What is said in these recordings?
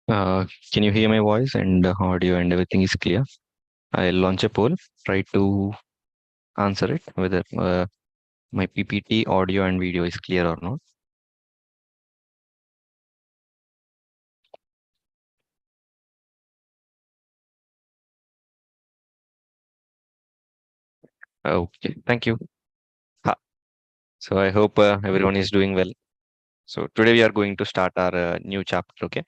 Can you hear my voice and audio and everything is clear? I'll launch a poll. Try to answer it whether my PPT, audio, and video is clear or not. Okay, thank you. Ha. So I hope everyone is doing well. So today we are going to start our new chapter. Okay,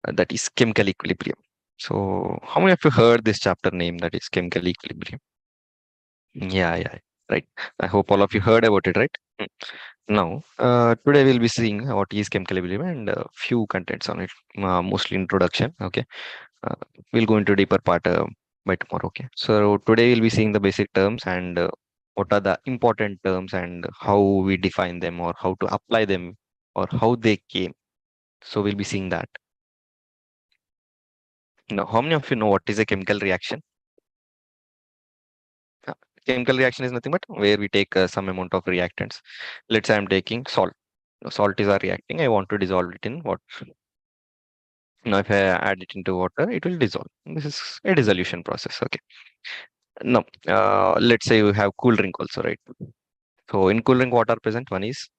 that is chemical equilibrium. So how many of you heard this chapter name? That is chemical equilibrium. Yeah, right. I hope all of you heard about it, right? Mm. Now, today we'll be seeing what is chemical equilibrium and few contents on it, mostly introduction. Okay, uh, we'll go into deeper part by tomorrow. Okay, so today we'll be seeing the basic terms and what are the important terms and how we define them or how to apply them or how they came. So we'll be seeing that. Now, how many of you know what is a chemical reaction? Uh, Chemical reaction is nothing but where we take some amount of reactants. Let's say I'm taking salt. Salt is a reacting. I want to dissolve it in water. Now, if I add it into water, it will dissolve. This is a dissolution process. Okay. Now, let's say you have cool drink also, right? So in cool drink, what are present? One is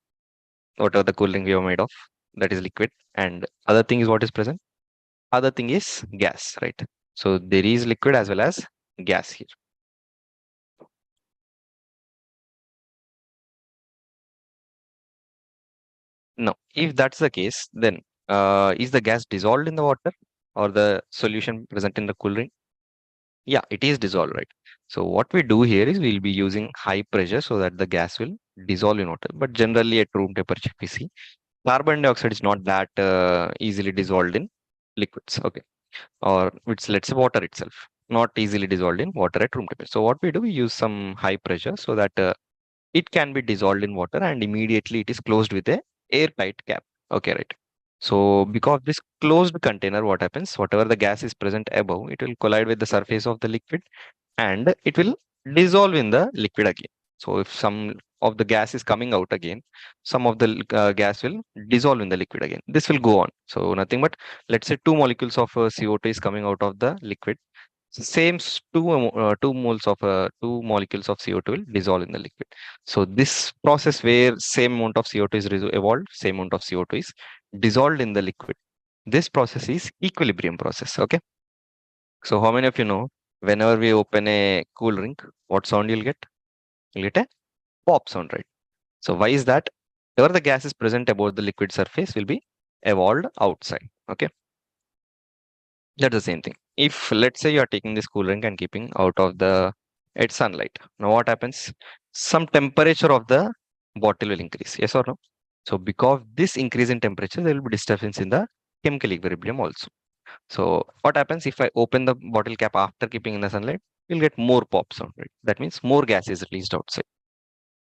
whatever the cool drink we are made of, that is liquid, and other thing is what is present. Other thing is gas, right? So there is liquid as well as gas here. Now, if that's the case, then is the gas dissolved in the water or the solution present in the cool drink? Yeah, it is dissolved, right? So what we do here is we'll be using high pressure so that the gas will dissolve in water. But generally at room temperature, we see carbon dioxide is not that easily dissolved in liquids. Okay, or it's let's say water itself, not easily dissolved in water at room temperature. So what we do, we use some high pressure so that it can be dissolved in water and immediately it is closed with a airtight cap. Okay, right. So because this closed container, what happens? Whatever the gas is present above, it will collide with the surface of the liquid and it will dissolve in the liquid again. So if some of the gas is coming out again, some of the gas will dissolve in the liquid again. This will go on. So nothing but let's say two molecules of CO2 is coming out of the liquid. Same two moles of two molecules of CO2 will dissolve in the liquid. So this process where same amount of CO2 is evolved, same amount of CO2 is dissolved in the liquid. This process is equilibrium process. Okay. So how many of you know whenever we open a cool drink, what sound you'll get? You'll get a pop sound, right? So why is that? Whatever the gas is present above the liquid surface will be evolved outside. Okay. That's the same thing. If let's say you are taking this cool drink and keeping out of the at sunlight, now what happens? Some temperature of the bottle will increase. Yes or no? So because this increase in temperature, there will be disturbance in the chemical equilibrium also. So what happens if I open the bottle cap after keeping in the sunlight? You'll get more pop sound. Right? That means more gas is released outside.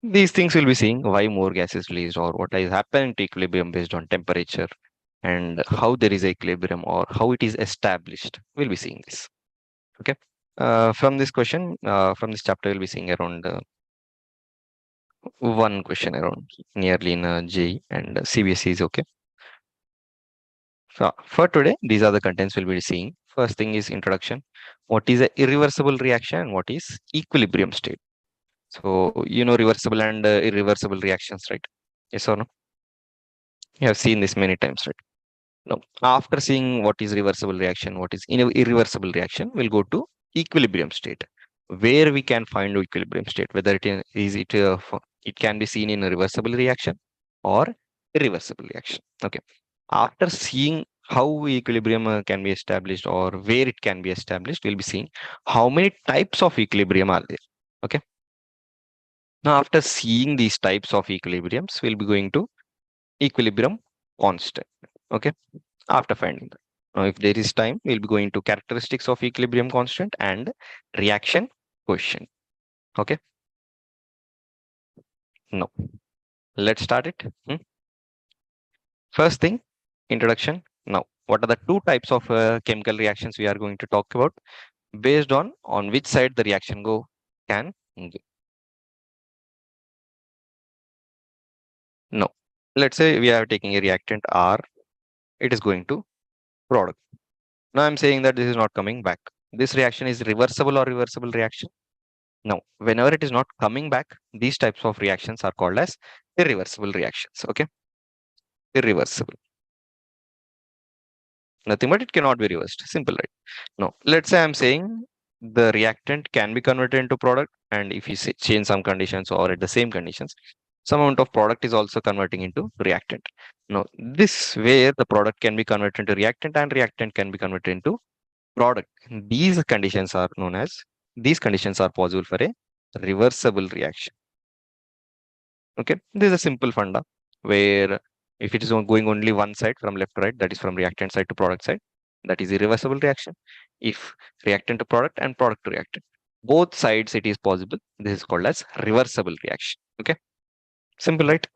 These things we'll be seeing why more gas is released or what is happening to equilibrium based on temperature and how there is equilibrium or how it is established. We'll be seeing this. Okay. From this question, from this chapter, we'll be seeing around one question around nearly in J and CBSE is okay. So for today, these are the contents we'll be seeing. First thing is introduction. What is a irreversible reaction and what is equilibrium state? So you know reversible and irreversible reactions, right? Yes or no? You have seen this many times, right? Now, after seeing what is reversible reaction, what is irreversible reaction, we'll go to equilibrium state, where we can find equilibrium state, whether it can be seen in a reversible reaction or irreversible reaction. Okay. After seeing how equilibrium can be established or where it can be established, we'll be seeing how many types of equilibrium are there. Okay. Now, after seeing these types of equilibriums, we'll be going to equilibrium constant. Okay, after finding that. Now, if there is time, we'll be going to characteristics of equilibrium constant and reaction question. Okay, no, let's start it. First thing, introduction. Now, what are the two types of chemical reactions we are going to talk about based on which side the reaction go can go. No, let's say we are taking a reactant R, it is going to product. Now I'm saying that this is not coming back. This reaction is reversible or reversible reaction. Now, whenever it is not coming back, these types of reactions are called as irreversible reactions. Okay, irreversible. Nothing but it cannot be reversed. Simple, right? Now, let's say I'm saying the reactant can be converted into product, and if you say change some conditions or at the same conditions, some amount of product is also converting into reactant. Now, this where the product can be converted into reactant and reactant can be converted into product. These conditions are known as, these conditions are possible for a reversible reaction. Okay, this is a simple funda where if it is going only one side from left to right, that is from reactant side to product side, that is irreversible reaction. If reactant to product and product to reactant, both sides it is possible, this is called as reversible reaction. Okay, simple, right?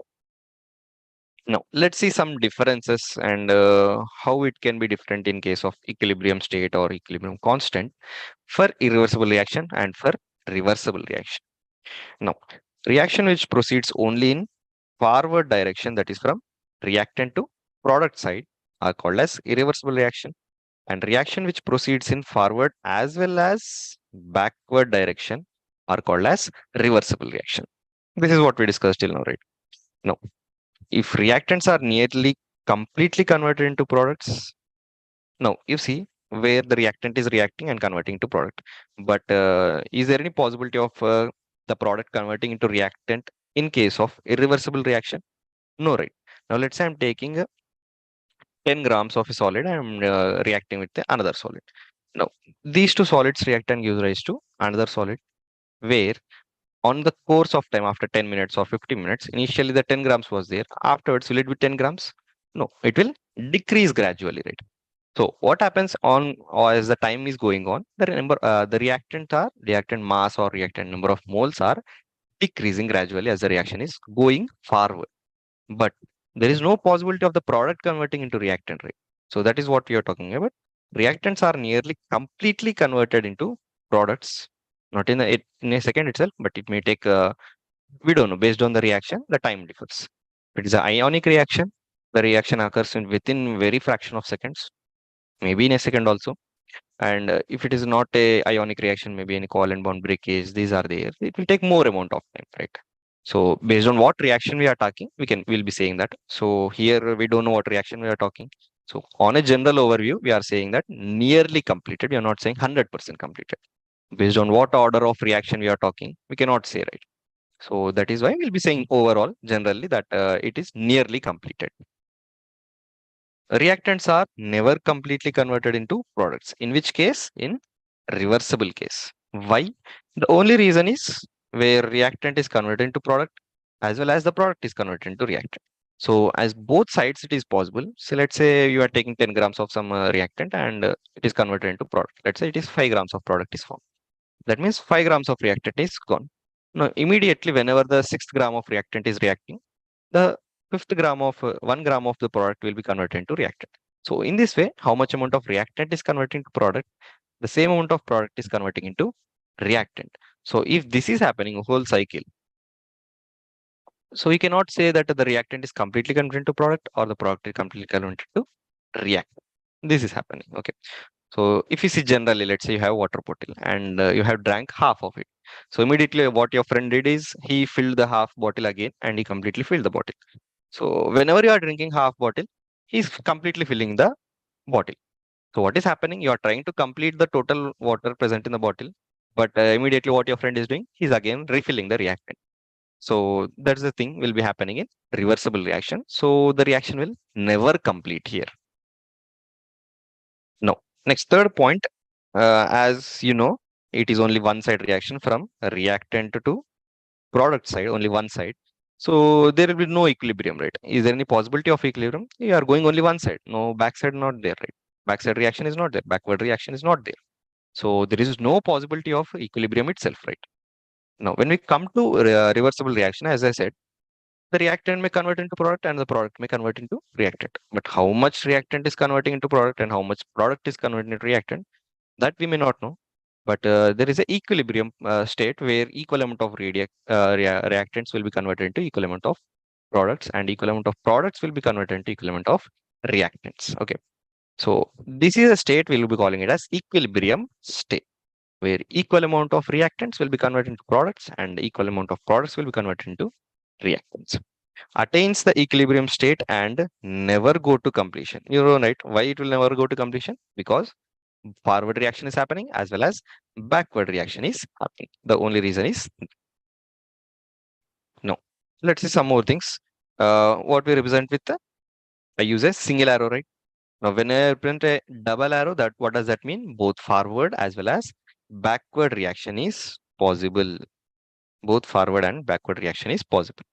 Now let's see some differences and how it can be different in case of equilibrium state or equilibrium constant for irreversible reaction and for reversible reaction. Now, reaction which proceeds only in forward direction, that is from reactant to product side, are called as irreversible reaction, and reaction which proceeds in forward as well as backward direction are called as reversible reaction. This is what we discussed till now, right? Now, if reactants are nearly completely converted into products, now you see where the reactant is reacting and converting to product, but is there any possibility of the product converting into reactant in case of irreversible reaction? No, right? Now let's say I'm taking 10 grams of a solid, I'm reacting with another solid. Now these two solids react and gives rise to another solid, where on the course of time, after 10 minutes or 15 minutes, initially the 10 grams was there, afterwards will it be 10 grams? No, it will decrease gradually, right? So what happens on, or as the time is going on, the reactant mass or reactant number of moles are decreasing gradually as the reaction is going forward. But there is no possibility of the product converting into reactant, right? So that is what we are talking about. Reactants are nearly completely converted into products, not in a second itself, but it may take, we don't know, based on the reaction, the time differs. If it is an ionic reaction, the reaction occurs within very fraction of seconds, maybe in a second also. And if it is not a ionic reaction, maybe any covalent bond breakage, these are there, it will take more amount of time, right? So based on what reaction we are talking, we'll be saying that. So here we don't know what reaction we are talking. So on a general overview, we are saying that nearly completed. We are not saying 100% completed. Based on what order of reaction we are talking, we cannot say, right? So that is why we'll be saying overall, generally, that it is nearly completed. Reactants are never completely converted into products. In which case? In reversible case. Why? The only reason is where reactant is converted into product as well as the product is converted into reactant. So as both sides it is possible. So let's say you are taking 10 grams of some reactant and it is converted into product. Let's say it is 5 grams of product is formed. That means 5 grams of reactant is gone. Now immediately whenever the 6th gram of reactant is reacting, the 5th gram of 1 gram of the product will be converted into reactant. So in this way, how much amount of reactant is converting to product? The same amount of product is converting into reactant. So if this is happening a whole cycle, so we cannot say that the reactant is completely converted to product or the product is completely converted to reactant. This is happening. Okay. So if you see generally, let's say you have water bottle and you have drank half of it. So immediately what your friend did is he filled the half bottle again and he completely filled the bottle. So whenever you are drinking half bottle, he's completely filling the bottle. So what is happening? You are trying to complete the total water present in the bottle, but immediately what your friend is doing, he's again refilling the reactant. So that's the thing will be happening in reversible reaction. So the reaction will never complete here. No. Next third point, as you know, it is only one side reaction from reactant to product side, only one side. So there will be no equilibrium, right? Is there any possibility of equilibrium? You are going only one side, no backside not there, right? Backside reaction is not there, backward reaction is not there. So there is no possibility of equilibrium itself, right? Now, when we come to reversible reaction, as I said, the reactant may convert into product and the product may convert into reactant. But how much reactant is converting into product and how much product is converting into reactant, that we may not know. But there is an equilibrium state where equal amount of reactants will be converted into equal amount of products and equal amount of products will be converted into equal amount of reactants. Okay. So this is a state we'll be calling it as equilibrium state, where equal amount of reactants will be converted into products and equal amount of products will be converted into reactants. Attains the equilibrium state and never go to completion. You know, right? Why it will never go to completion? Because forward reaction is happening as well as backward reaction is happening. The only reason is no. Let's see some more things. What we represent with the, I use a single arrow, right? Now, when I print a double arrow, that what does that mean? Both forward as well as backward reaction is possible. Both forward and backward reaction is possible.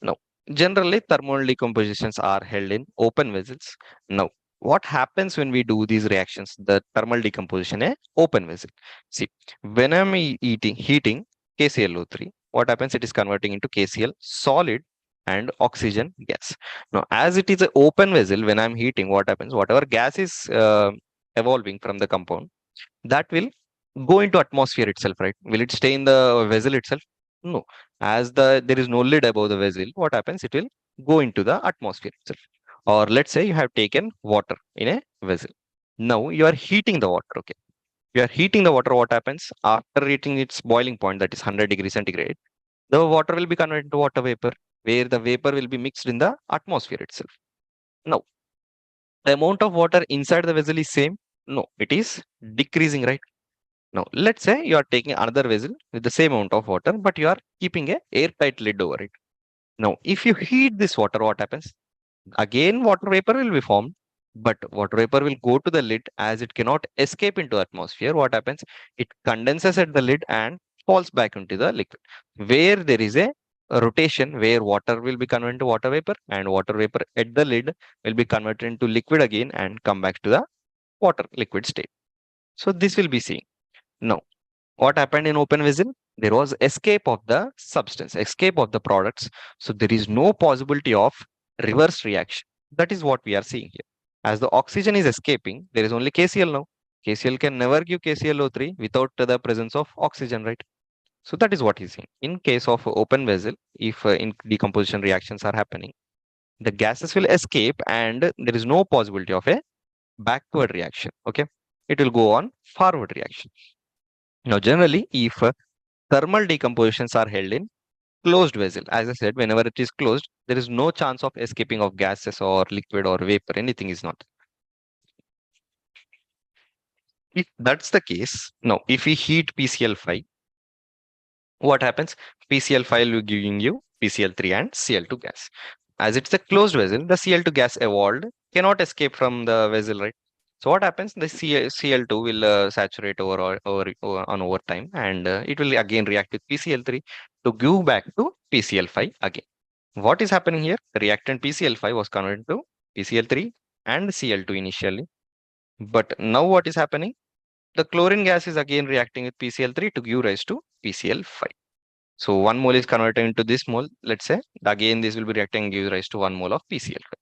Now, generally thermal decompositions are held in open vessels. Now, what happens when we do these reactions? The thermal decomposition in open vessel. See, when I'm heating KClO3, what happens? It is converting into KCl solid and oxygen gas. Now, as it is an open vessel, when I'm heating, what happens? Whatever gas is evolving from the compound, that will go into atmosphere itself, right? Will it stay in the vessel itself? No. As there is no lid above the vessel, what happens? It will go into the atmosphere itself. Or let's say you have taken water in a vessel. Now you are heating the water. Okay. You are heating the water. What happens? After reaching its boiling point, that is 100 degrees centigrade, the water will be converted to water vapor, where the vapor will be mixed in the atmosphere itself. Now, the amount of water inside the vessel is same. No, it is decreasing, right? Now, let's say you are taking another vessel with the same amount of water, but you are keeping a airtight lid over it. Now, if you heat this water, what happens? Again, water vapor will be formed, but water vapor will go to the lid as it cannot escape into atmosphere. What happens? It condenses at the lid and falls back into the liquid, where there is a rotation where water will be converted to water vapor and water vapor at the lid will be converted into liquid again and come back to the water liquid state. So this will be seen. Now, what happened in open vessel? There was escape of the substance, escape of the products. So there is no possibility of reverse reaction. That is what we are seeing here. As the oxygen is escaping, there is only KCl now. KCl can never give KClO3 without the presence of oxygen, right? So that is what he's saying. In case of open vessel, if in decomposition reactions are happening, the gases will escape and there is no possibility of a backward reaction. Okay. It will go on forward reaction. Now, generally, if thermal decompositions are held in closed vessel. As I said, whenever it is closed, there is no chance of escaping of gases or liquid or vapor. Anything is not. If that's the case, now if we heat PCl5, what happens? PCl5 will giving you PCl3 and Cl2 gas. As it's a closed vessel, the Cl2 gas evolved cannot escape from the vessel, right? So what happens? The Cl2 will saturate over time, and it will again react with PCl3 to give back to PCl5 again. What is happening here? The reactant PCl5 was converted to PCl3 and Cl2 initially. But now what is happening? The chlorine gas is again reacting with PCl3 to give rise to PCl5. So 1 mole is converted into this mole, let's say. Again, this will be reacting and gives rise to 1 mole of PCl5.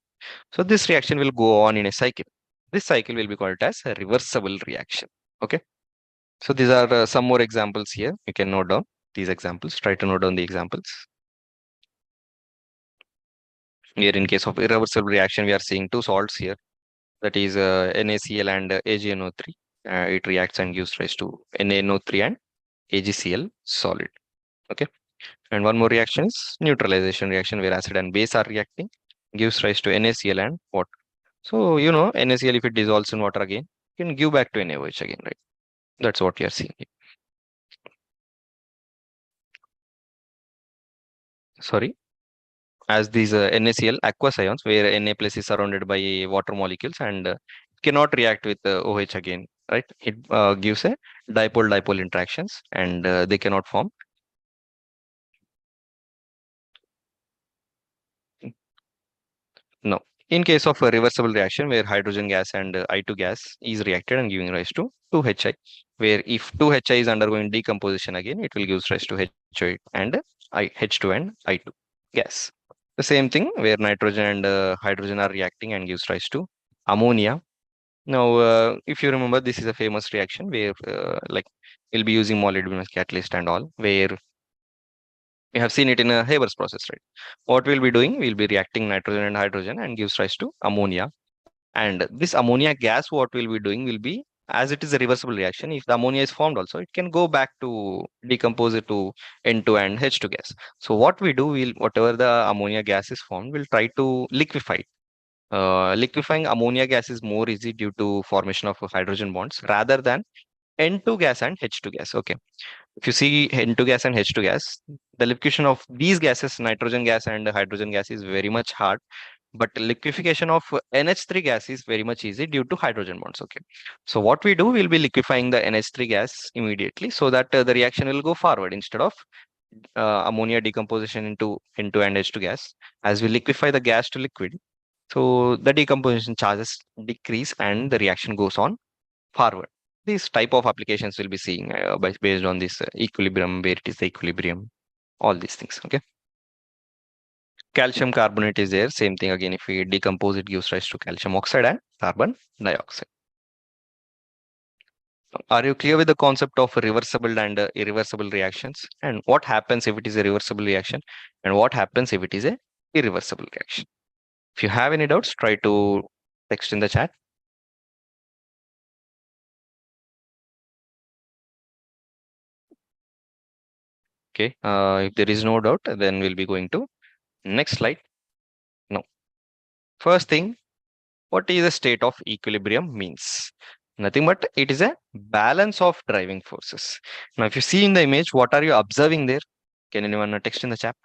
So this reaction will go on in a cycle. This cycle will be called as a reversible reaction. Okay. So these are some more examples here. You can note down these examples. Try to note down the examples. Here in case of irreversible reaction, we are seeing two salts here. That is NaCl and AgNO3. It reacts and gives rise to NaNO3 and AgCl solid. Okay. And one more reaction is neutralization reaction where acid and base are reacting, gives rise to NaCl and water. So, you know, NaCl, if it dissolves in water again, can give back to NaOH again, right? That's what we are seeing here. Sorry. As these NaCl aqueous ions, where Na plus is surrounded by water molecules and cannot react with OH again, right? It gives a dipole-dipole interactions and they cannot form. No. In case of a reversible reaction where hydrogen gas and I2 gas is reacted and giving rise to 2HI, where if 2HI is undergoing decomposition again, it will give rise to HO and H2 and I2 gas. The same thing where nitrogen and hydrogen are reacting and gives rise to ammonia. Now, if you remember, this is a famous reaction where like we'll be using molybdenum catalyst and all, where we have seen it in a Haber's process, right? What we'll be doing, we'll be reacting nitrogen and hydrogen and gives rise to ammonia. And this ammonia gas, what we'll be doing will be, as it is a reversible reaction, if the ammonia is formed also, it can go back to decompose it to N2 and H2 gas. So what we do, we'll whatever the ammonia gas is formed, we'll try to liquefy it. Liquefying ammonia gas is more easy due to formation of hydrogen bonds rather than N2 gas and H2 gas. Okay. If you see N2 gas and H2 gas, the liquefaction of these gases, nitrogen gas and hydrogen gas, is very much hard. But liquefaction of NH3 gas is very much easy due to hydrogen bonds. Okay. So what we do, we'll be liquefying the NH3 gas immediately so that the reaction will go forward instead of ammonia decomposition into and H2 gas. As we liquefy the gas to liquid, so the decomposition charges decrease and the reaction goes on forward. These type of applications we'll be seeing based on this equilibrium, where it is the equilibrium, all these things. Okay. Calcium carbonate is there. Same thing again. If we decompose it, gives rise to calcium oxide and carbon dioxide. Are you clear with the concept of reversible and irreversible reactions? And what happens if it is a reversible reaction? And what happens if it is a irreversible reaction? If you have any doubts, try to text in the chat. Okay. If there is no doubt, then we'll be going to next slide. Now, first thing, what is a state of equilibrium means? Nothing but it is a balance of driving forces. Now, if you see in the image, what are you observing there? Can anyone text in the chat?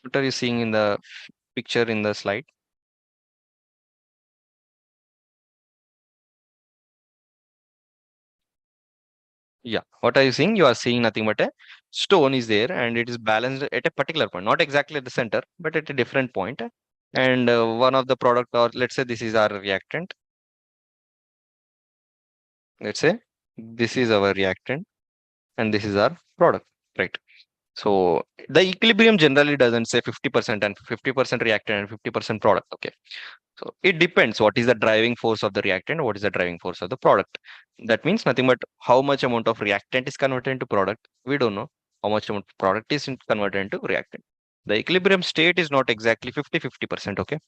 What are you seeing in the picture in the slide? Yeah. What are you seeing? You are seeing nothing but a stone is there and it is balanced at a particular point, not exactly at the center, but at a different point. And one of the product, or let's say this is our reactant. Let's say this is our reactant and this is our product, right? So the equilibrium generally doesn't say 50% and 50% reactant and 50% product. Okay. So it depends what is the driving force of the reactant, what is the driving force of the product. That means nothing but how much amount of reactant is converted into product. We don't know how much amount of product is converted into reactant. The equilibrium state is not exactly 50-50%. Okay.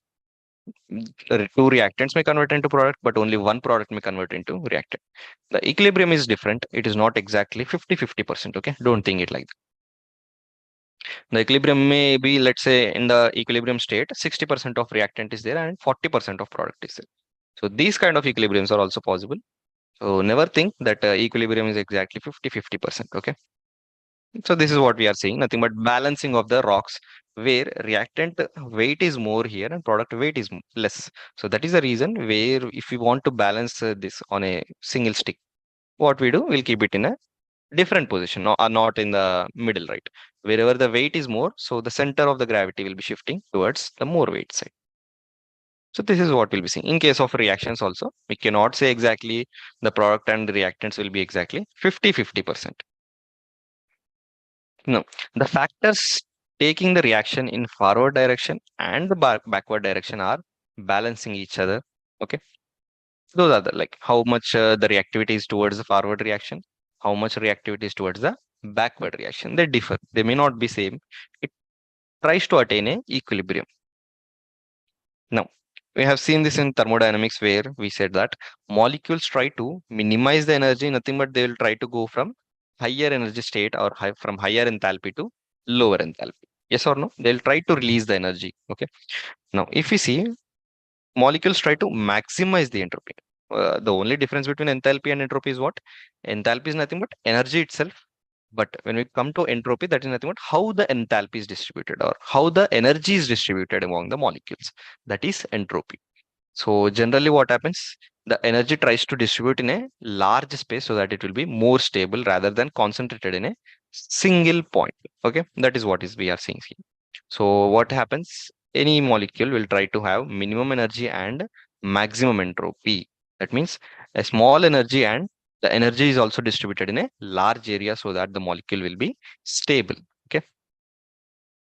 Two reactants may convert into product, but only one product may convert into reactant. The equilibrium is different. It is not exactly 50-50%. Okay. Don't think it like that. The equilibrium may be, let's say, in the equilibrium state, 60% of reactant is there and 40% of product is there. So these kind of equilibriums are also possible. So never think that equilibrium is exactly 50-50%. Okay. So this is what we are seeing, nothing but balancing of the rocks where reactant weight is more here and product weight is less. So that is the reason where if we want to balance this on a single stick, what we do, we'll keep it in a different position, not in the middle, right? Wherever the weight is more, so the center of the gravity will be shifting towards the more weight side. So this is what we'll be seeing. In case of reactions also, we cannot say exactly the product and the reactants will be exactly 50-50%. No, the factors taking the reaction in forward direction and the backward direction are balancing each other. Okay. Those are the, like, how much the reactivity is towards the forward reaction, how much reactivity is towards the backward reaction. They differ. They may not be same. It tries to attain a equilibrium. Now, we have seen this in thermodynamics where we said that molecules try to minimize the energy, nothing but they will try to go from higher energy state or from higher enthalpy to lower enthalpy. Yes or no? They'll try to release the energy. Okay. Now, if we see, molecules try to maximize the entropy. The only difference between enthalpy and entropy is what? Enthalpy is nothing but energy itself. But when we come to entropy, that is nothing but how the enthalpy is distributed or how the energy is distributed among the molecules. That is entropy. So generally what happens? The energy tries to distribute in a large space so that it will be more stable rather than concentrated in a single point. Okay, that is what is we are seeing here. So what happens? Any molecule will try to have minimum energy and maximum entropy. That means a small energy and the energy is also distributed in a large area so that the molecule will be stable. Okay.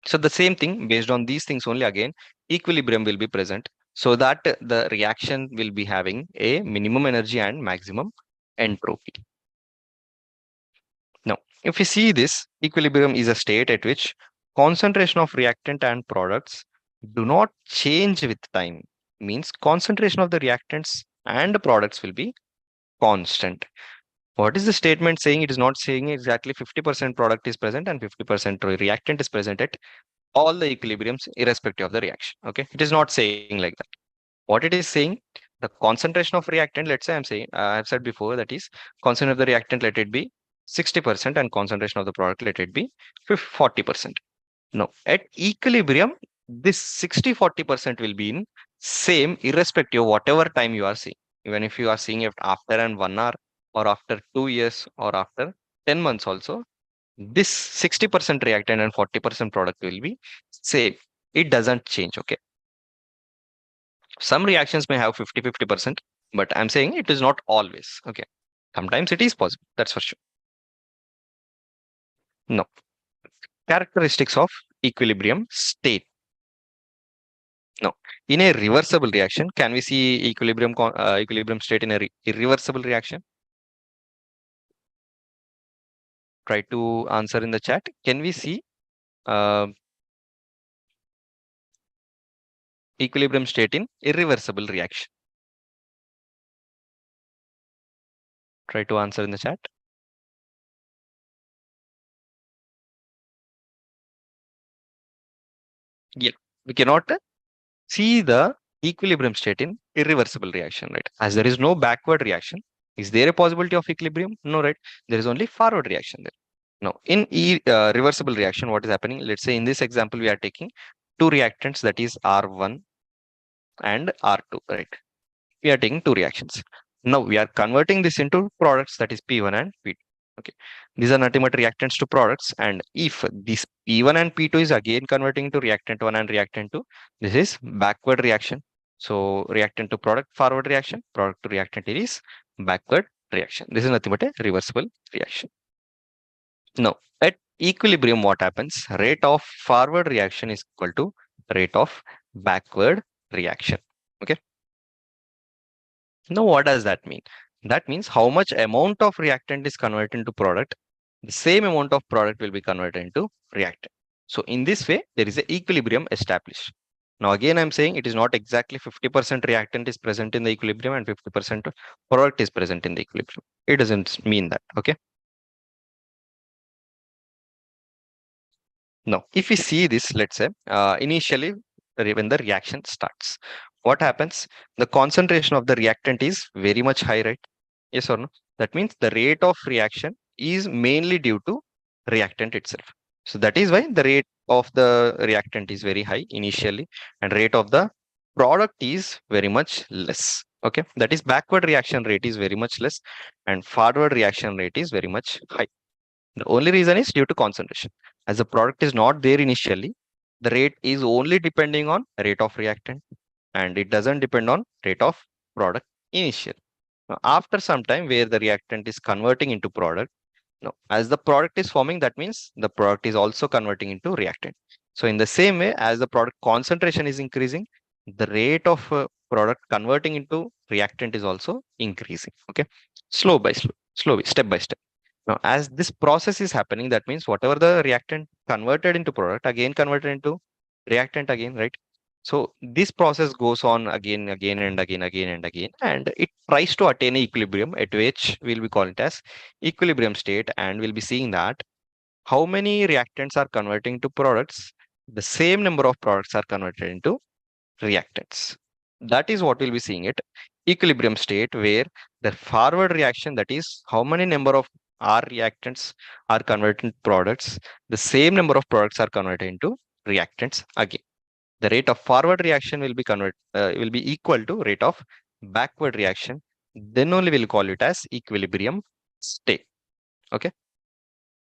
So the same thing based on these things only, again, equilibrium will be present so that the reaction will be having a minimum energy and maximum entropy. Now, if we see this, equilibrium is a state at which concentration of reactant and products do not change with time means concentration of the reactants and the products will be constant. What is the statement saying? It is not saying exactly 50% product is present and 50% reactant is present at all the equilibriums irrespective of the reaction. Okay, it is not saying like that. What it is saying, the concentration of reactant, let's say I have said before, that is concentration of the reactant, let it be 60% and concentration of the product, let it be 40%. No, at equilibrium, this 60-40% will be in same irrespective of whatever time you are seeing. Even if you are seeing it after and 1 hour or after 2 years or after 10 months also, this 60% reactant and 40% product will be same. It doesn't change. Okay. Some reactions may have 50-50%, but I'm saying it is not always. Okay. Sometimes it is possible. That's for sure. No. Characteristics of equilibrium state. No. In a reversible reaction, can we see equilibrium state in a irreversible reaction? Try to answer in the chat. Can we see uh, equilibrium state in irreversible reaction? Try to answer in the chat. Yeah, we cannot see the equilibrium state in irreversible reaction, right? As there is no backward reaction, is there a possibility of equilibrium? No, right? There is only forward reaction there. Now, in reversible reaction, what is happening? Let's say in this example, we are taking two reactants, that is R1 and R2, right? We are taking two reactions. Now we are converting this into products, that is P1 and P2. Okay, these are nothing but reactants to products, and if this P1 and P2 is again converting to reactant 1 and reactant 2, this is backward reaction. So reactant to product, forward reaction, product to reactant, it is backward reaction. This is nothing but a reversible reaction. Now at equilibrium, what happens? Rate of forward reaction is equal to rate of backward reaction. Okay. Now, what does that mean? That means how much amount of reactant is converted into product, the same amount of product will be converted into reactant. So in this way, there is an equilibrium established. Now, again, I'm saying it is not exactly 50% reactant is present in the equilibrium and 50% product is present in the equilibrium. It doesn't mean that. Okay. Now, if we see this, let's say, initially when the reaction starts, what happens? The concentration of the reactant is very much high, right? Yes or no? That means the rate of reaction is mainly due to reactant itself. So that is why the rate of the reactant is very high initially, and rate of the product is very much less. Okay, that is backward reaction rate is very much less, and forward reaction rate is very much high. The only reason is due to concentration. As the product is not there initially, the rate is only depending on rate of reactant, and it doesn't depend on rate of product initial. Now, after some time where the reactant is converting into product, no, as the product is forming, that means the product is also converting into reactant. So in the same way, as the product concentration is increasing, the rate of product converting into reactant is also increasing. Okay, slow by slow, slowly, step by step. Now, as this process is happening, that means whatever the reactant converted into product, again converted into reactant again, right? So this process goes on again, and again, and it tries to attain equilibrium at which we'll be calling it as equilibrium state, and we'll be seeing that how many reactants are converting to products, the same number of products are converted into reactants. That is what we'll be seeing at equilibrium state, where the forward reaction, that is how many number of R reactants are converted into products, the same number of products are converted into reactants again. The rate of forward reaction will be equal to rate of backward reaction. Then only we'll call it as equilibrium state. Okay,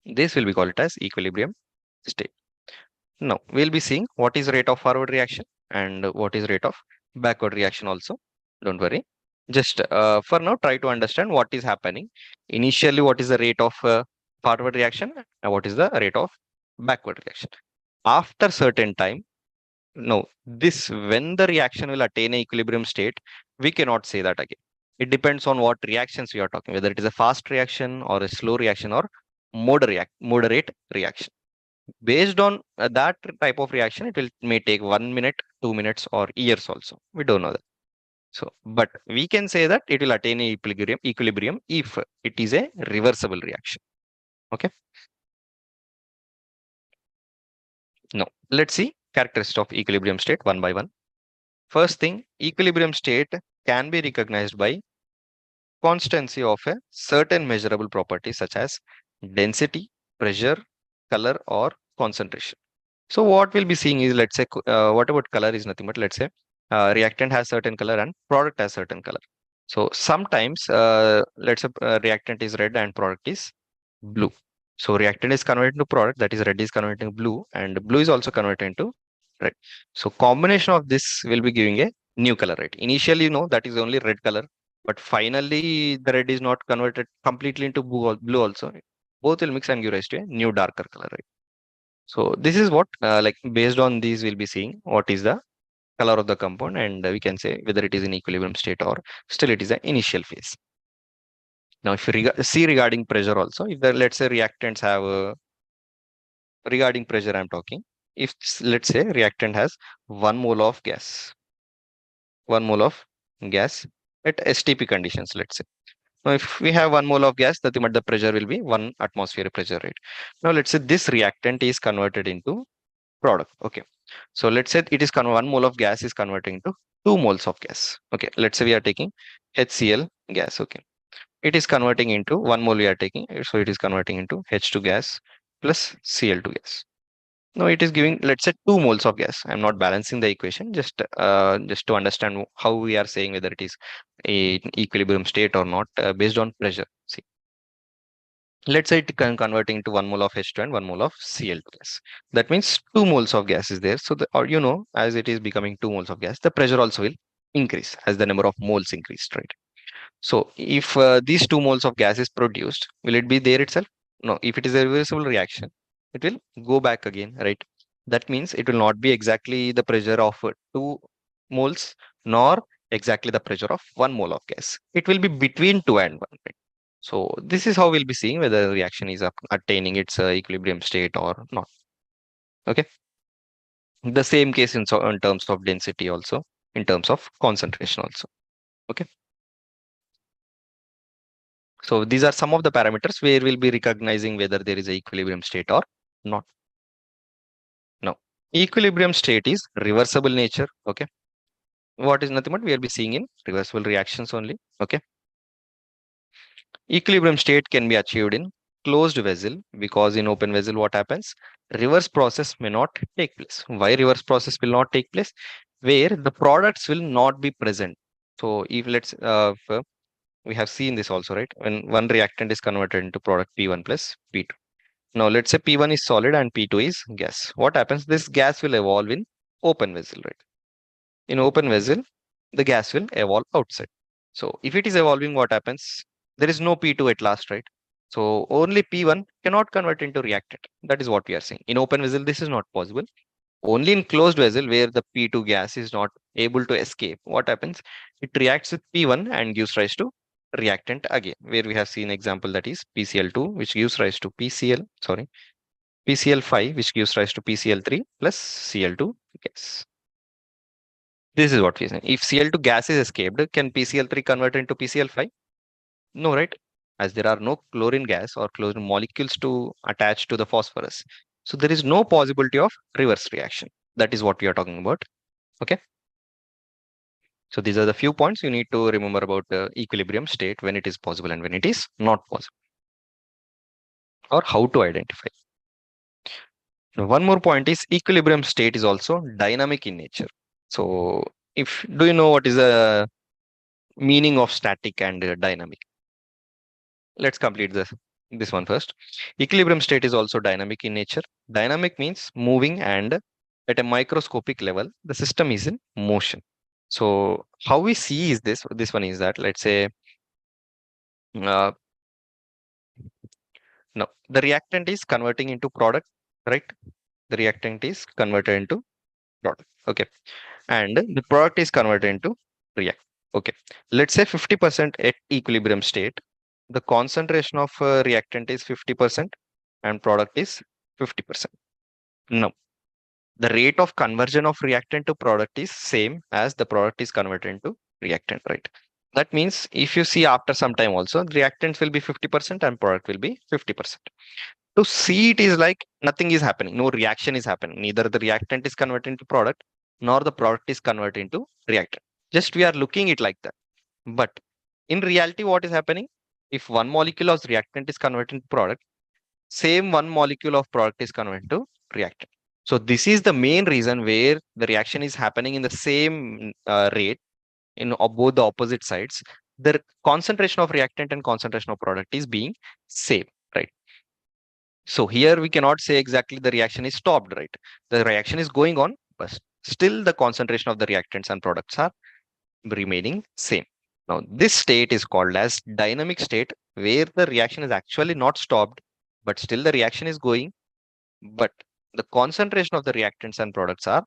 this will be called it as equilibrium state. Now we'll be seeing what is rate of forward reaction and what is rate of backward reaction also. Don't worry. Just for now, try to understand what is happening. Initially, what is the rate of forward reaction and what is the rate of backward reaction. After certain time, no, this when the reaction will attain a equilibrium state, we cannot say that again. It depends on what reactions we are talking, whether it is a fast reaction or a slow reaction or moderate reaction. Based on that type of reaction, it will may take 1 minute, 2 minutes, or years also. We don't know that. So, but we can say that it will attain equilibrium if it is a reversible reaction. Okay. Now, let's see characteristics of equilibrium state one by one. First thing, equilibrium state can be recognized by constancy of a certain measurable property such as density, pressure, color, or concentration. So what we'll be seeing is, let's say, what about color is nothing but, let's say, reactant has certain color and product has certain color. So sometimes, let's say, reactant is red and product is blue. So reactant is converted into product, that is red is converted into blue, and blue is also converted into red. So combination of this will be giving a new color, right? Initially, that is only red color, but finally the red is not converted completely into blue also. Both will mix and give rise to a new darker color, right? So this is what, like, based on these, we'll be seeing what is the color of the compound, and we can say whether it is in equilibrium state or still it is an initial phase. Now, if you see regarding pressure also, if the, let's say, reactants have regarding pressure, I'm talking. If let's say reactant has 1 mole of gas, 1 mole of gas at STP conditions, let's say. Now, if we have 1 mole of gas, the pressure will be 1 atmosphere pressure, right? Now, let's say this reactant is converted into product. Okay. So let's say it is 1 mole of gas is converting to 2 moles of gas. Okay. Let's say we are taking HCl gas. Okay. It is converting into 1 mole we are taking. So it is converting into H2 gas plus Cl2 gas. No, it is giving, let's say, 2 moles of gas. I'm not balancing the equation, just to understand how we are saying whether it is a equilibrium state or not, based on pressure. See, let's say it can converting into 1 mole of H2 and 1 mole of Cl2 gas. That means 2 moles of gas is there. So, or as it is becoming 2 moles of gas, the pressure also will increase as the number of moles increased, right? So, if these 2 moles of gas is produced, will it be there itself? No. If it is a reversible reaction, it will go back again, right? That means it will not be exactly the pressure of 2 moles, nor exactly the pressure of 1 mole of gas. It will be between 2 and 1, right? So this is how we'll be seeing whether the reaction is attaining its equilibrium state or not. Okay. The same case in terms of density also, in terms of concentration also. Okay. So these are some of the parameters where we'll be recognizing whether there is a equilibrium state or not. Now, equilibrium state is reversible nature. Okay. What is nothing but we'll be seeing in reversible reactions only. Okay. Equilibrium state can be achieved in closed vessel, because in open vessel, what happens? Reverse process may not take place. Why reverse process will not take place? Where the products will not be present. So if we have seen this also, right? When one reactant is converted into product P1 plus P2. Now let's say P1 is solid and P2 is gas. What happens? This gas will evolve in open vessel, right? In open vessel, the gas will evolve outside. So if it is evolving, what happens? There is no P2 at last, right? So only P1 cannot convert into reactant. That is what we are saying. In open vessel, this is not possible. Only in closed vessel, where the P2 gas is not able to escape, what happens? It reacts with P1 and gives rise to reactant again, where we have seen example, that is PCl2, which gives rise to PCl5, which gives rise to PCl3 plus Cl2 gas. This is what we say. If Cl2 gas is escaped, can PCl3 convert into PCl5? No, right? As there are no chlorine gas or chlorine molecules to attach to the phosphorus. So there is no possibility of reverse reaction. That is what we are talking about. Okay. So these are the few points you need to remember about the equilibrium state, when it is possible and when it is not possible, or how to identify. Now, one more point is equilibrium state is also dynamic in nature. So if do you know what is the meaning of static and dynamic? Let's complete this one first. Equilibrium state is also dynamic in nature. Dynamic means moving, and at a microscopic level, the system is in motion. So how we see is this one is that, let's say, uh, no, the reactant is converting into product, right? The reactant is converted into product. Okay. And the product is converted into react. Okay. Let's say 50% at equilibrium state. The concentration of reactant is 50% and product is 50%. No. The rate of conversion of reactant to product is same as the product is converted into reactant, right? That means if you see after some time also, the reactants will be 50% and product will be 50%. To see it is like nothing is happening, no reaction is happening. Neither the reactant is converted into product nor the product is converted into reactant. Just we are looking it like that. But in reality, what is happening? If one molecule of reactant is converted into product, same one molecule of product is converted to reactant. So this is the main reason where the reaction is happening in the same rate in both the opposite sides. The concentration of reactant and concentration of product is being same, right? So here we cannot say exactly the reaction is stopped, right? The reaction is going on, but still the concentration of the reactants and products are remaining same. Now this state is called as dynamic state, where the reaction is actually not stopped, but still the reaction is going, but the concentration of the reactants and products are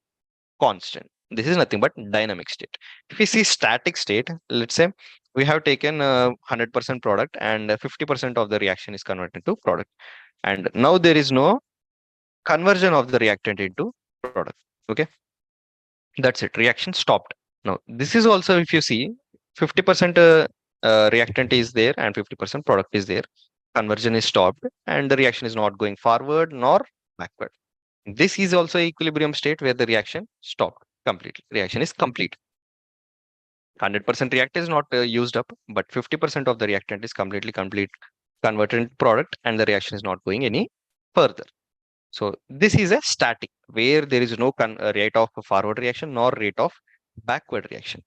constant. This is nothing but dynamic state. If we see static state, let's say we have taken 100% product and 50% of the reaction is converted to product. And now there is no conversion of the reactant into product. Okay. That's it. Reaction stopped. Now, this is also, if you see, 50% reactant is there and 50% product is there. Conversion is stopped and the reaction is not going forward nor backward. This is also equilibrium state where the reaction stopped completely. Reaction is complete. 100% reactant is not used up, but 50% of the reactant is completely complete converted into product and the reaction is not going any further. So this is a static where there is no rate of forward reaction nor rate of backward reaction.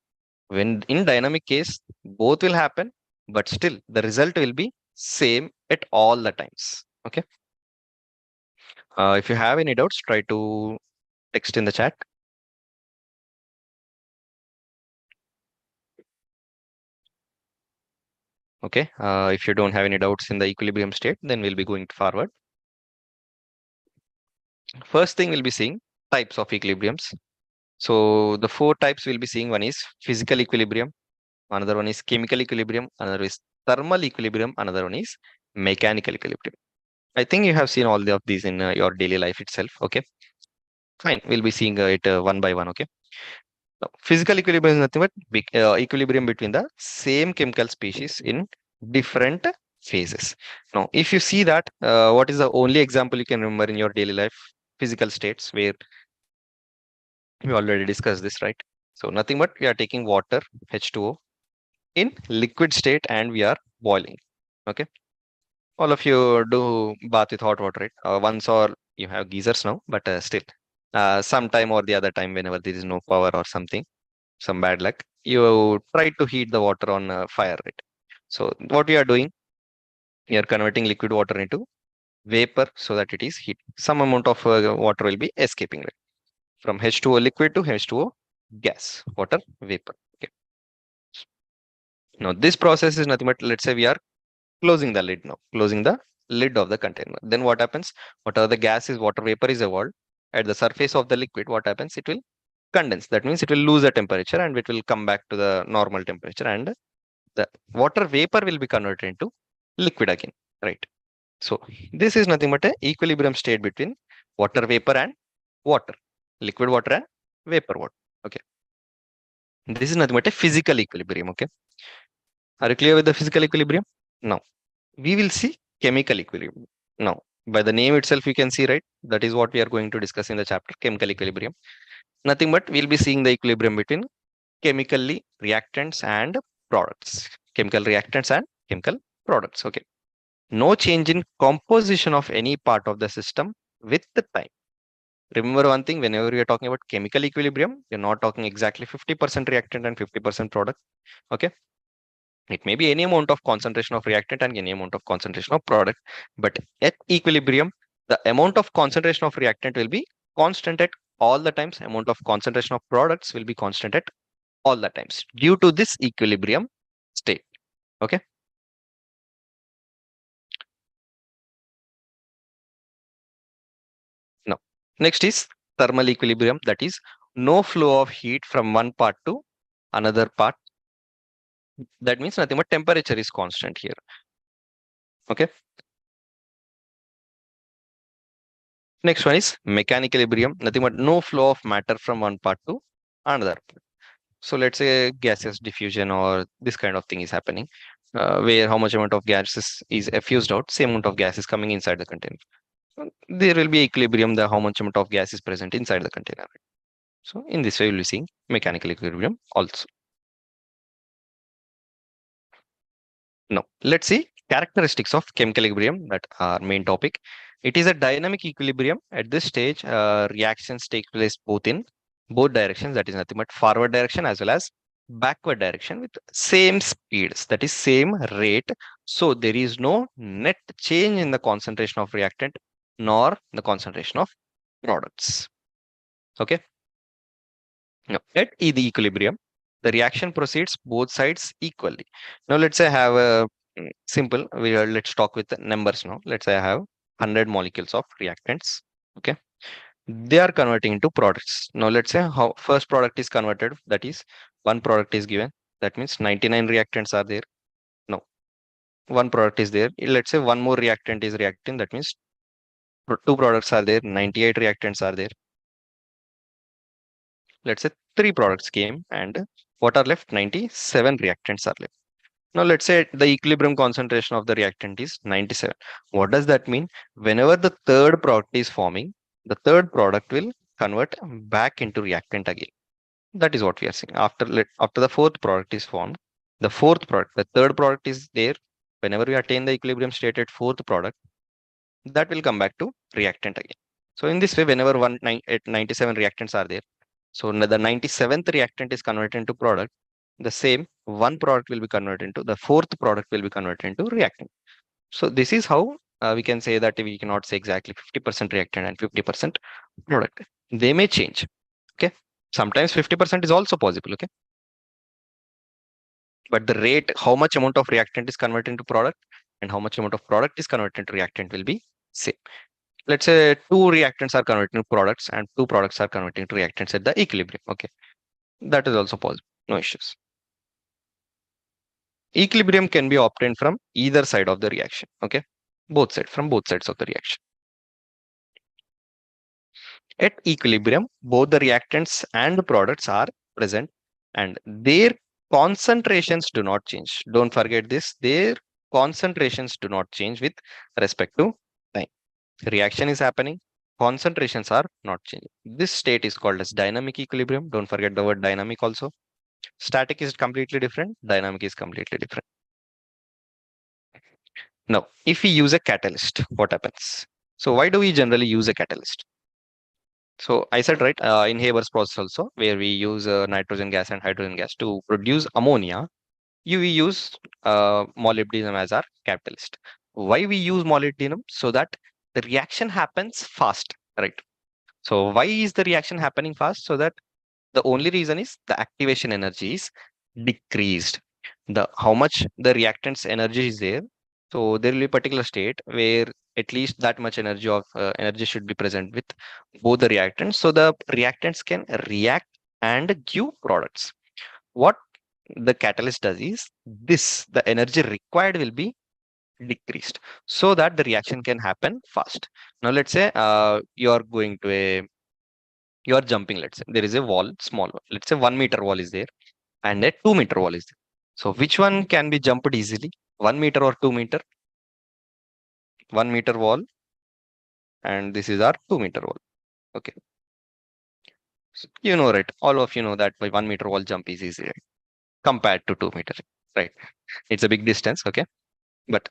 When in dynamic case, both will happen, but still the result will be same at all the times. Okay. If you have any doubts, try to text in the chat. Okay. If you don't have any doubts in the equilibrium state, then we'll be going forward. First thing we'll be seeing types of equilibriums. So the four types we'll be seeing, one is physical equilibrium, another one is chemical equilibrium, another is thermal equilibrium, another one is mechanical equilibrium. I think you have seen all of these in your daily life itself. Okay, fine. We'll be seeing it one by one. Okay. Now, physical equilibrium is nothing but equilibrium between the same chemical species in different phases. Now, if you see that, what is the only example you can remember in your daily life? Physical states where we already discussed this, right? So nothing but we are taking water, H2O, in liquid state and we are boiling. Okay. All of you do bath with hot water, right? Once or you have geysers now, but still, sometime or the other time, whenever there is no power or something, some bad luck, you try to heat the water on fire, right? So what we are doing, we are converting liquid water into vapor so that it is heat. Some amount of water will be escaping, right? From H2O liquid to H2O gas, water, vapor. Okay. Now this process is nothing but, let's say we are closing the lid now, closing the lid of the container. Then what happens? Whatever the gas is, water vapor is evolved at the surface of the liquid. What happens? It will condense. That means it will lose the temperature and it will come back to the normal temperature, and the water vapor will be converted into liquid again, right? So this is nothing but a equilibrium state between water vapor and water, liquid water and vapor water. Okay. This is nothing but a physical equilibrium. Okay. Are you clear with the physical equilibrium? Now we will see chemical equilibrium. Now, by the name itself, you can see, right? That is what we are going to discuss in the chapter, chemical equilibrium. Nothing but we'll be seeing the equilibrium between chemically reactants and products. Chemical reactants and chemical products. Okay. No change in composition of any part of the system with the time. Remember one thing, whenever we are talking about chemical equilibrium, we're not talking exactly 50% reactant and 50% product. Okay. It may be any amount of concentration of reactant and any amount of concentration of product, but at equilibrium, the amount of concentration of reactant will be constant at all the times. Amount of concentration of products will be constant at all the times due to this equilibrium state. Okay. Now, next is thermal equilibrium. That is no flow of heat from one part to another part. That means nothing but temperature is constant here. Okay. Next one is mechanical equilibrium, nothing but no flow of matter from one part to another. So let's say gaseous diffusion or this kind of thing is happening, where how much amount of gases is effused out, same amount of gas is coming inside the container. So there will be equilibrium, the how much amount of gas is present inside the container. So in this way, we'll be seeing mechanical equilibrium also. Now, let's see characteristics of chemical equilibrium, that are main topic. It is a dynamic equilibrium. At this stage, reactions take place both in both directions, that is nothing but forward direction as well as backward direction with same speeds, that is same rate. So there is no net change in the concentration of reactant nor the concentration of products. Okay. Now, at the equilibrium, the reaction proceeds both sides equally. Now, let's say I have a simple, let's talk with the numbers now. Let's say I have 100 molecules of reactants. Okay. They are converting into products. Now, let's say how first product is converted, that is one product is given. That means 99 reactants are there. No, one product is there. Let's say one more reactant is reacting. That means two products are there. 98 reactants are there. Let's say three products came and what are left? 97 reactants are left. Now, let's say the equilibrium concentration of the reactant is 97. What does that mean? Whenever the third product is forming, the third product will convert back into reactant again. That is what we are saying. After the fourth product is formed, the third product is there. Whenever we attain the equilibrium state at fourth product, that will come back to reactant again. So in this way, whenever 97 reactants are there, so the 97th reactant is converted into product, the same one product will be converted into the fourth product will be converted into reactant. So this is how we can say that we cannot say exactly 50% reactant and 50% product. They may change. Okay. Sometimes 50% is also possible. Okay. But the rate, how much amount of reactant is converted into product and how much amount of product is converted into reactant will be same. Let's say two reactants are converted into products and two products are converting to reactants at the equilibrium. Okay. That is also possible. No issues. Equilibrium can be obtained from either side of the reaction. Okay. From both sides of the reaction. At equilibrium, both the reactants and the products are present and their concentrations do not change. Don't forget this. Their concentrations do not change with respect to time. Reaction is happening. Concentrations are not changing. This state is called as dynamic equilibrium. Don't forget the word dynamic also. Static is completely different. Dynamic is completely different. Now, if we use a catalyst, what happens? So why do we generally use a catalyst? So I said, right, in Haber's process also, where we use nitrogen gas and hydrogen gas to produce ammonia, we use molybdenum as our catalyst. Why we use molybdenum? So that the reaction happens fast, right? So why is the reaction happening fast? So that the only reason is the activation energy is decreased. The how much the reactant's energy is there. So there will be a particular state where at least that much energy should be present with both the reactants. So the reactants can react and give products. What the catalyst does is this: the energy required will be decreased so that the reaction can happen fast. Now let's say you are jumping. Let's say there is a wall, small wall. Let's say 1 meter wall is there and a 2 meter wall is there. So which one can be jumped easily? 1 meter or 2 meter? 1 meter wall, and this is our 2 meter wall. Okay. So you know, right? All of you know that by 1 meter wall jump is easy, right? Compared to 2 meter, right? It's a big distance. Okay. But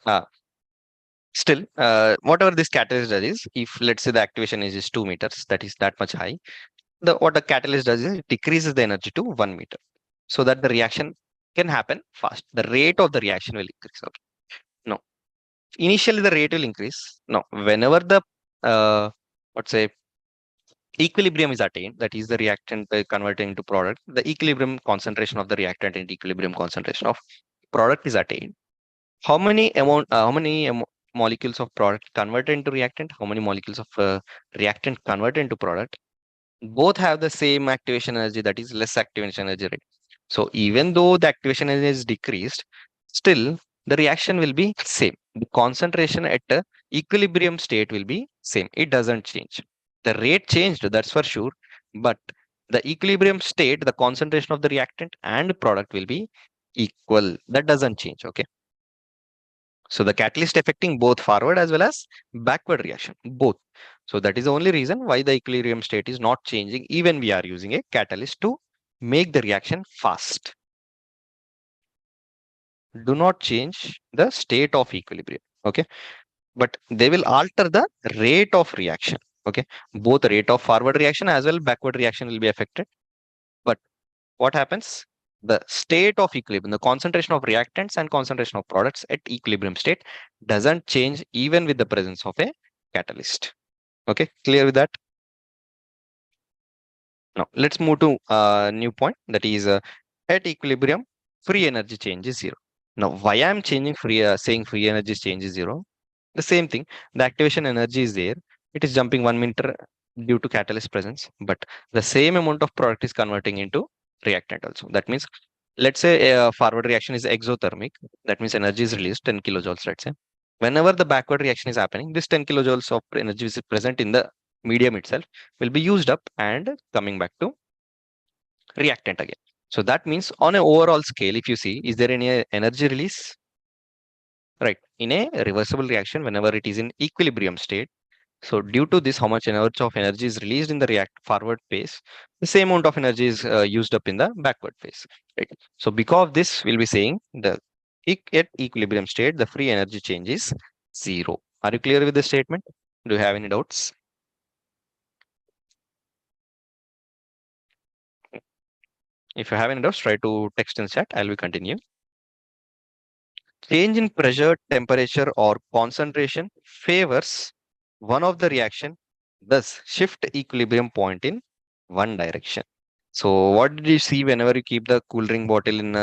still, whatever this catalyst does is, if let's say the activation is 2 meters, that is that much high, the what a catalyst does is it decreases the energy to 1 meter so that the reaction can happen fast. The rate of the reaction will increase. Okay. No, initially the rate will increase. No, whenever the let's say equilibrium is attained, that is the reactant converting into product, the equilibrium concentration of the reactant and equilibrium concentration of product is attained. How many molecules of product converted into reactant? How many molecules of reactant converted into product? Both have the same activation energy, that is less activation energy rate. So even though the activation energy is decreased, still the reaction will be same. The concentration at the equilibrium state will be same. It doesn't change. The rate changed, that's for sure, but the equilibrium state, the concentration of the reactant and product will be equal. That doesn't change. Okay. So the catalyst affecting both forward as well as backward reaction, both. So that is the only reason why the equilibrium state is not changing, even we are using a catalyst to make the reaction fast. Do not change the state of equilibrium. Okay. But they will alter the rate of reaction. Okay. Both rate of forward reaction as well backward reaction will be affected. But what happens? The state of equilibrium, the concentration of reactants and concentration of products at equilibrium state doesn't change even with the presence of a catalyst. Okay, clear with that? Now let's move to a new point, that is at equilibrium, free energy change is zero. Now why I'm changing saying free energy change is zero? The same thing, the activation energy is there. It is jumping 1 meter due to catalyst presence, but the same amount of product is converting into reactant also. That means, let's say a forward reaction is exothermic. That means energy is released 10 kilojoules, let's say. Whenever the backward reaction is happening, this 10 kilojoules of energy is present in the medium itself will be used up and coming back to reactant again. So that means on an overall scale, if you see, is there any energy release? Right. In a reversible reaction, whenever it is in equilibrium state, so due to this, how much amount of energy is released in the react forward phase, the same amount of energy is used up in the backward phase. Right. So because of this, we'll be saying the at equilibrium state, the free energy change is zero. Are you clear with the statement? Do you have any doubts? If you have any doubts, try to text in chat. I'll be continue. Change in pressure, temperature, or concentration favors one of the reaction, thus shift equilibrium point in one direction. So what did you see whenever you keep the cool drink bottle in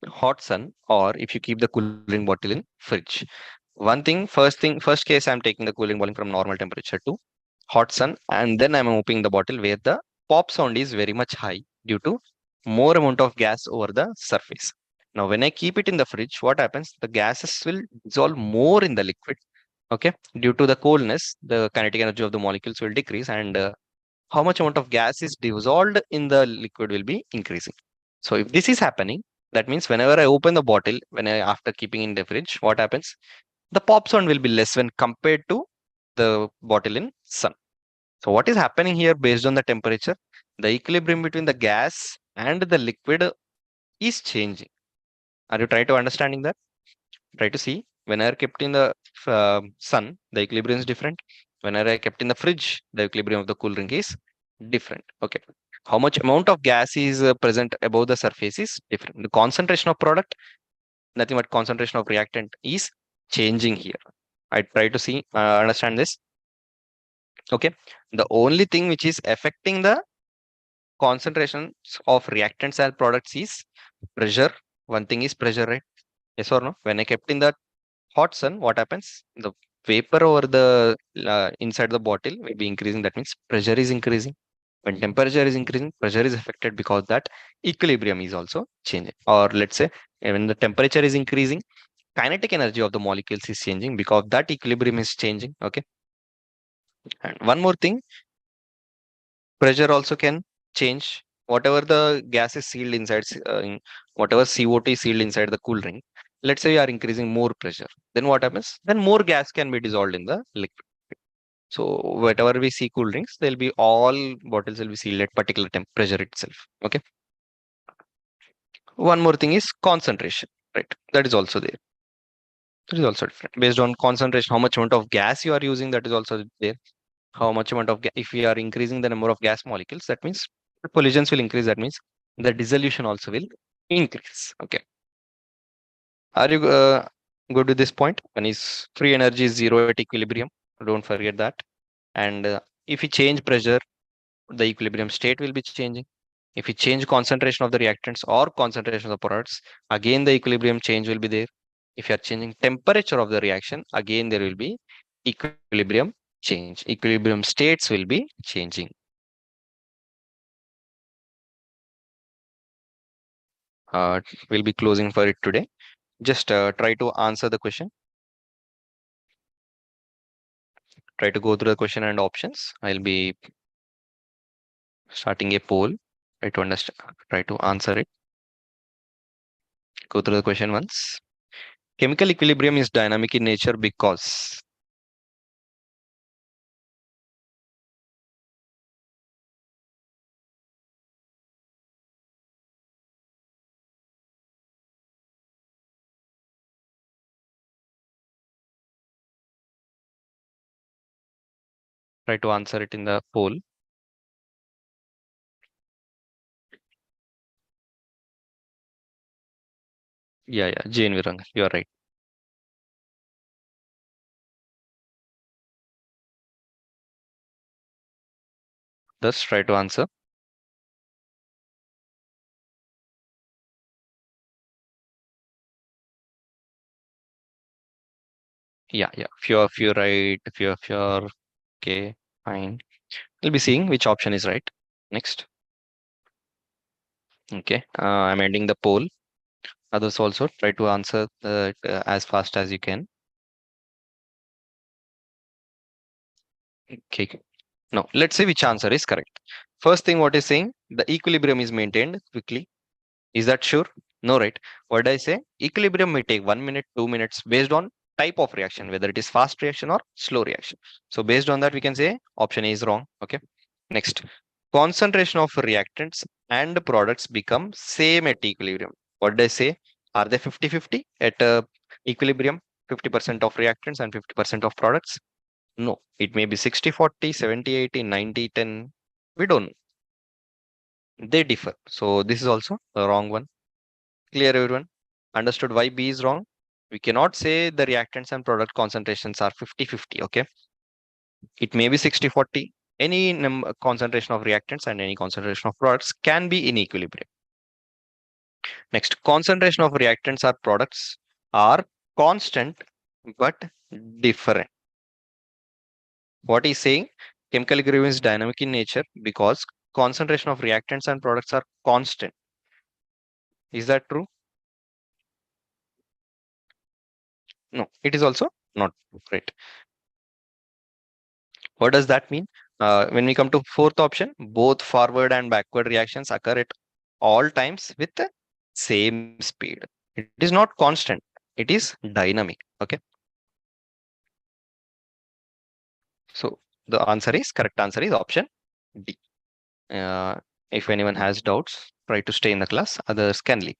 hot sun, or if you keep the cooling bottle in fridge? One thing, first case, I'm taking the cooling bottle from normal temperature to hot sun, and then I'm opening the bottle where the pop sound is very much high due to more amount of gas over the surface. Now, when I keep it in the fridge, what happens? The gases will dissolve more in the liquid. Okay, due to the coldness, the kinetic energy of the molecules will decrease, and how much amount of gas is dissolved in the liquid will be increasing. So if this is happening, that means whenever I open the bottle, after keeping in the fridge, what happens? The pop sound will be less when compared to the bottle in sun. So what is happening here based on the temperature? The equilibrium between the gas and the liquid is changing. Are you trying to understanding that? Try to see. When I kept in the sun, the equilibrium is different. Whenever I kept in the fridge, the equilibrium of the cool drink is different. Okay. How much amount of gas is present above the surface is different. The concentration of product, nothing but concentration of reactant is changing here. I try to see, understand this. Okay. The only thing which is affecting the concentrations of reactants and products is pressure. One thing is pressure, right? Yes or no? When I kept in the hot sun, what happens? The vapor over the inside the bottle will be increasing. That means pressure is increasing. When temperature is increasing, pressure is affected because that equilibrium is also changing. Or let's say when the temperature is increasing, kinetic energy of the molecules is changing because that equilibrium is changing. Okay. And one more thing, pressure also can change. Whatever the gas is sealed inside, whatever CO2 is sealed inside the cool drink. Let's say we are increasing more pressure. Then what happens? Then more gas can be dissolved in the liquid. So whatever we see cool drinks, they'll be all bottles will be sealed at particular temperature itself. Okay. One more thing is concentration, right? That is also there. That is also different based on concentration. How much amount of gas you are using, that is also there. How much amount of if we are increasing the number of gas molecules, that means the collisions will increase. That means the dissolution also will increase. Okay. Are you good with this point? When is free energy is zero at equilibrium? Don't forget that. And if you change pressure, the equilibrium state will be changing. If you change concentration of the reactants or concentration of the products, again the equilibrium change will be there. If you are changing temperature of the reaction, again there will be equilibrium change. Equilibrium states will be changing. We'll be closing for it today. Just try to answer the question. Try to go through the question and options. I'll be starting a poll. Try to understand. Try to answer it. Go through the question once. Chemical equilibrium is dynamic in nature because. Try to answer it in the poll. Yeah, Jane Viranga, you are right. Just try to answer. Yeah. Few right. Few. Okay, fine. We'll be seeing which option is right. Next. Okay. I'm ending the poll. Others also try to answer as fast as you can. Okay. Now, let's see which answer is correct. First thing, what is saying? The equilibrium is maintained quickly. Is that sure? No, right? What did I say? Equilibrium may take 1 minute, 2 minutes based on type of reaction, whether it is fast reaction or slow reaction. So based on that, we can say option A is wrong. Okay. Next, concentration of reactants and products become same at equilibrium. What did I say? Are they 50-50 at equilibrium? 50% of reactants and 50% of products? No, it may be 60-40, 70-80, 90-10. We don't know. They differ. So this is also a wrong one. Clear, everyone? Understood why B is wrong? We cannot say the reactants and product concentrations are 50-50. Okay. It may be 60-40. Any concentration of reactants and any concentration of products can be in equilibrium. Next, concentration of reactants or products are constant but different. What he's saying, chemical equilibrium is dynamic in nature because concentration of reactants and products are constant. Is that true? No, it is also not great. What does that mean? When we come to fourth option, both forward and backward reactions occur at all times with the same speed. It is not constant. It is dynamic. Okay. So the correct answer is option D. If anyone has doubts, try to stay in the class. Others can leave.